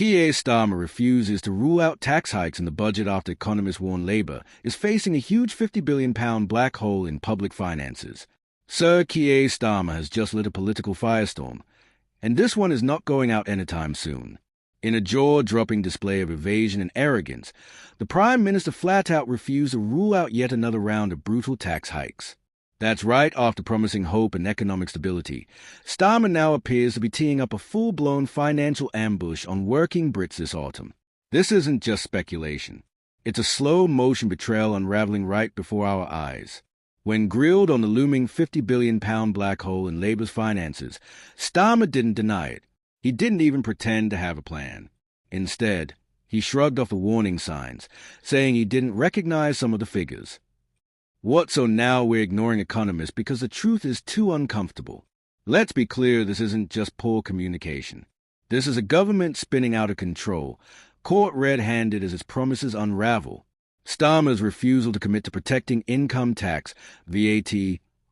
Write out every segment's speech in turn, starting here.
Keir Starmer refuses to rule out tax hikes in the budget after economists warn Labour is facing a huge £50 billion black hole in public finances. Sir Keir Starmer has just lit a political firestorm, and this one is not going out anytime soon. In a jaw-dropping display of evasion and arrogance, the Prime Minister flat-out refused to rule out yet another round of brutal tax hikes. That's right, after promising hope and economic stability, Starmer now appears to be teeing up a full-blown financial ambush on working Brits this autumn. This isn't just speculation. It's a slow-motion betrayal unraveling right before our eyes. When grilled on the looming £50 billion black hole in Labour's finances, Starmer didn't deny it. He didn't even pretend to have a plan. Instead, he shrugged off the warning signs, saying he didn't recognize some of the figures. What, so now we're ignoring economists because the truth is too uncomfortable? Let's be clear, this isn't just poor communication. This is a government spinning out of control, caught red-handed as its promises unravel. Starmer's refusal to commit to protecting income tax, VAT,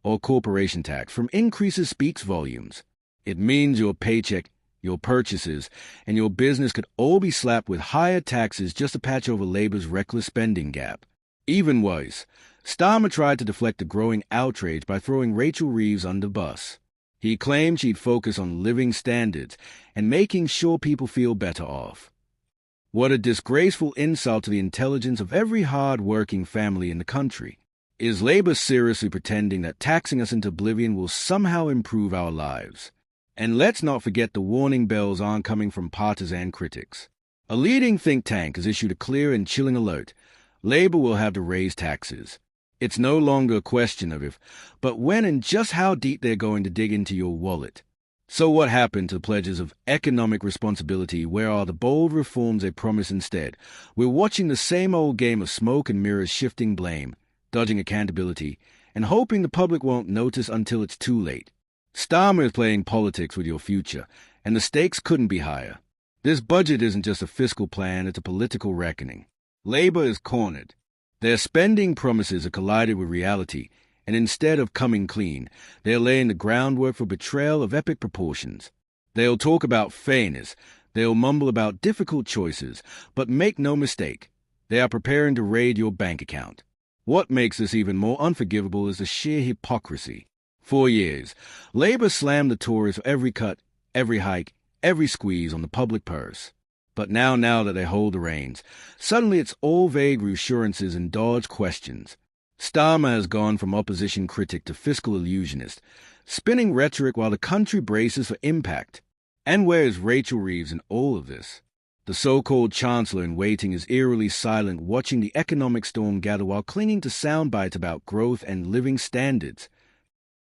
or corporation tax from increases speaks volumes. It means your paycheck, your purchases, and your business could all be slapped with higher taxes just to patch over Labour's reckless spending gap. Even worse, Starmer tried to deflect the growing outrage by throwing Rachel Reeves under the bus. He claimed she'd focus on living standards and making sure people feel better off. What a disgraceful insult to the intelligence of every hard-working family in the country. Is Labour seriously pretending that taxing us into oblivion will somehow improve our lives? And let's not forget the warning bells aren't coming from partisan critics. A leading think tank has issued a clear and chilling alert. Labour will have to raise taxes. It's no longer a question of if, but when and just how deep they're going to dig into your wallet. So what happened to the pledges of economic responsibility? Where are the bold reforms they promise instead? We're watching the same old game of smoke and mirrors, shifting blame, dodging accountability, and hoping the public won't notice until it's too late. Starmer is playing politics with your future, and the stakes couldn't be higher. This budget isn't just a fiscal plan, it's a political reckoning. Labour is cornered. Their spending promises are collided with reality, and instead of coming clean, they're laying the groundwork for betrayal of epic proportions. They'll talk about fairness, they'll mumble about difficult choices, but make no mistake, they are preparing to raid your bank account. What makes this even more unforgivable is the sheer hypocrisy. For years, Labour slammed the Tories for every cut, every hike, every squeeze on the public purse. But now that they hold the reins, suddenly it's all vague reassurances and dodged questions. Starmer has gone from opposition critic to fiscal illusionist, spinning rhetoric while the country braces for impact. And where is Rachel Reeves in all of this? The so-called chancellor in waiting is eerily silent, watching the economic storm gather while clinging to sound bites about growth and living standards.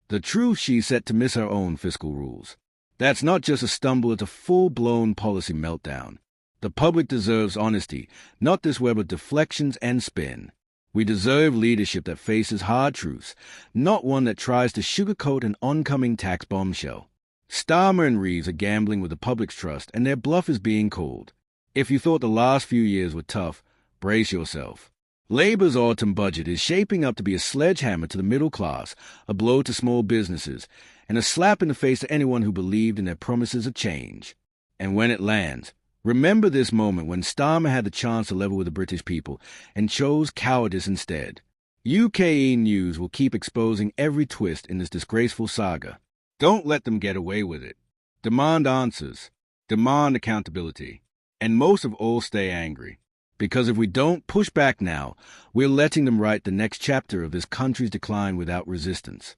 The truth, she's set to miss her own fiscal rules. That's not just a stumble, it's a full-blown policy meltdown. The public deserves honesty, not this web of deflections and spin. We deserve leadership that faces hard truths, not one that tries to sugarcoat an oncoming tax bombshell. Starmer and Reeves are gambling with the public's trust, and their bluff is being called. If you thought the last few years were tough, brace yourself. Labour's autumn budget is shaping up to be a sledgehammer to the middle class, a blow to small businesses, and a slap in the face to anyone who believed in their promises of change. And when it lands, remember this moment when Starmer had the chance to level with the British people and chose cowardice instead. UKE News will keep exposing every twist in this disgraceful saga. Don't let them get away with it. Demand answers. Demand accountability. And most of all, stay angry. Because if we don't push back now, we're letting them write the next chapter of this country's decline without resistance.